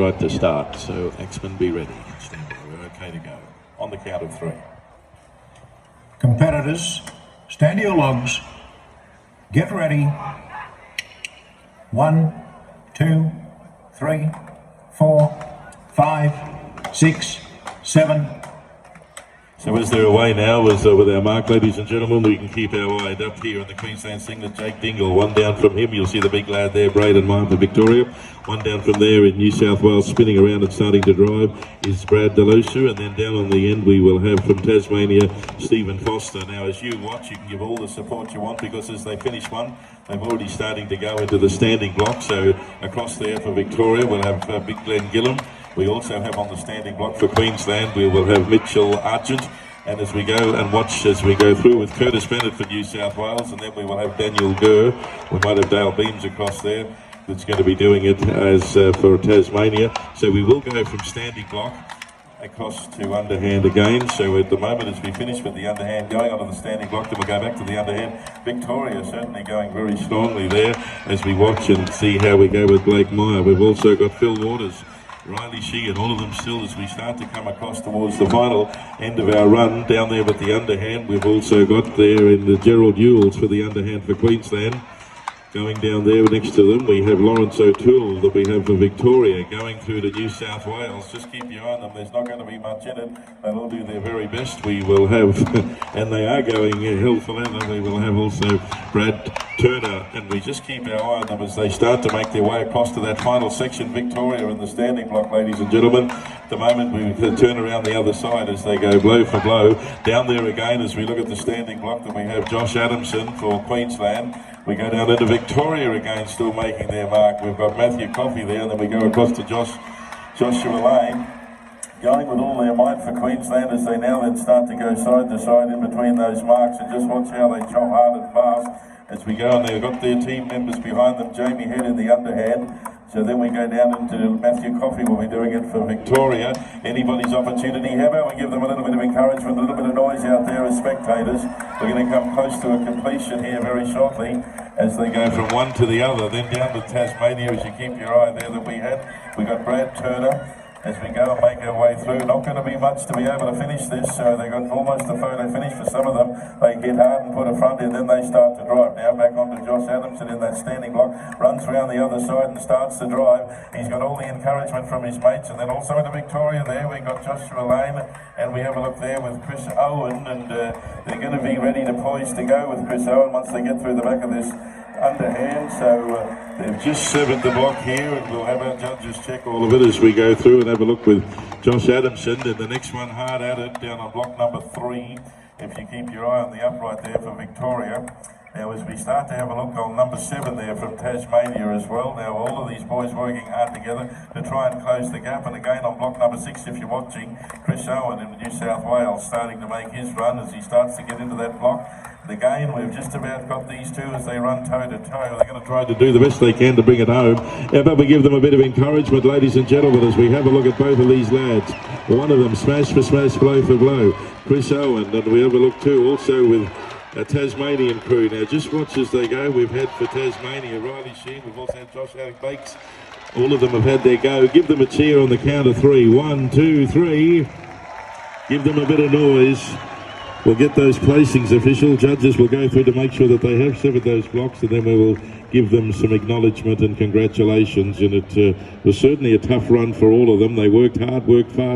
Right to start, so Axman be ready. Stand by, we're okay to go. On the count of three. Competitors, stand to your logs. Get ready. 1, 2, 3, 4, 5, 6, 7. So as they're away now with our mark, ladies and gentlemen, we can keep our eye up here on the Queensland Singlet. Jake Dingle, one down from him. You'll see the big lad there, Braden Mine for Victoria. One down from there in New South Wales, spinning around and starting to drive, is Brad Delucia. And then down on the end, we will have from Tasmania, Stephen Foster. Now, as you watch, you can give all the support you want, because as they finish one, they've already starting to go into the standing block. So across there for Victoria, we'll have Big Glenn Gillum. We also have on the standing block for Queensland, we will have Mitchell Argent. And as we go and watch as we go through with Curtis Bennett for New South Wales, and then we will have Daniel Gurr. We might have Dale Beams across there that's going to be doing it as for Tasmania. So we will go from standing block across to underhand again. So at the moment, as we finish with the underhand going onto the standing block, then we'll go back to the underhand. Victoria certainly going very strongly there as we watch and see how we go with Blake Meyer. We've also got Phil Waters, Riley Sheehan, all of them still as we start to come across towards the final end of our run. Down there with the underhand, we've also got there in the Gerald Ewells for the underhand for Queensland. Going down there next to them, we have Lawrence O'Toole that we have for Victoria going through to New South Wales. Just keep your eye on them. There's not going to be much in it. They'll all do their very best. We will have, and they are going hell for leather, we will have also Brad Turner, and we just keep our eye on them as they start to make their way across to that final section. Victoria in the standing block, ladies and gentlemen. At the moment, we turn around the other side as they go blow for blow. Down there again, as we look at the standing block, then we have Josh Adamson for Queensland. We go down into Victoria again, still making their mark. We've got Matthew Coffey there, and then we go across to Joshua Lane, going with all their might for Queensland as they now then start to go side to side in between those marks, and just watch how they chop hard and fast as we go. And they've got their team members behind them, Jamie Head in the underhand. So then we go down into Matthew Coffey, will be doing it for Victoria. Anybody's opportunity. How about we give them a little bit of encouragement, a little bit of noise out there as spectators. We're going to come close to a completion here very shortly as they go from one to the other. Then down to Tasmania, as you keep your eye there that we had. We got Brad Turner as we go and make our way through. Not going to be much to be able to finish this, so they got almost a photo finish for some of them. They hit hard and put a front in, then they start to drive. Now back onto Josh Adamson in that standing block, runs around the other side and starts to drive. He's got all the encouragement from his mates, and then also into Victoria there, we got Joshua Lane, and we have a look there with Chris Owen, and they're going to be ready to poise to go with Chris Owen once they get through the back of this underhand. So they've just severed the block here, and we'll have our judges check all of it as we go through and have a look with Josh Adamson. And the next one hard at it down on block number 3, if you keep your eye on the upright there for Victoria. Now as we start to have a look on number 7 there from Tasmania as well. Now all of these boys working hard together to try and close the gap. And again on block number 6, if you're watching, Chris Owen in New South Wales starting to make his run as he starts to get into that block. Again, we've just about got these two as they run toe-to-toe. They're going to try to do the best they can to bring it home. How about we give them a bit of encouragement, ladies and gentlemen, as we have a look at both of these lads. One of them, smash for smash, blow for blow, Chris Owen. And we have a look too also with a Tasmanian crew. Now just watch as they go. We've had for Tasmania, Riley Sheen. We've also had Josh Bakes. All of them have had their go. Give them a cheer on the count of 3. 1, 2, 3. Give them a bit of noise. We'll get those placings. Official judges will go through to make sure that they have severed those blocks, and then we will give them some acknowledgement and congratulations. And it was certainly a tough run for all of them. They worked hard, worked fast.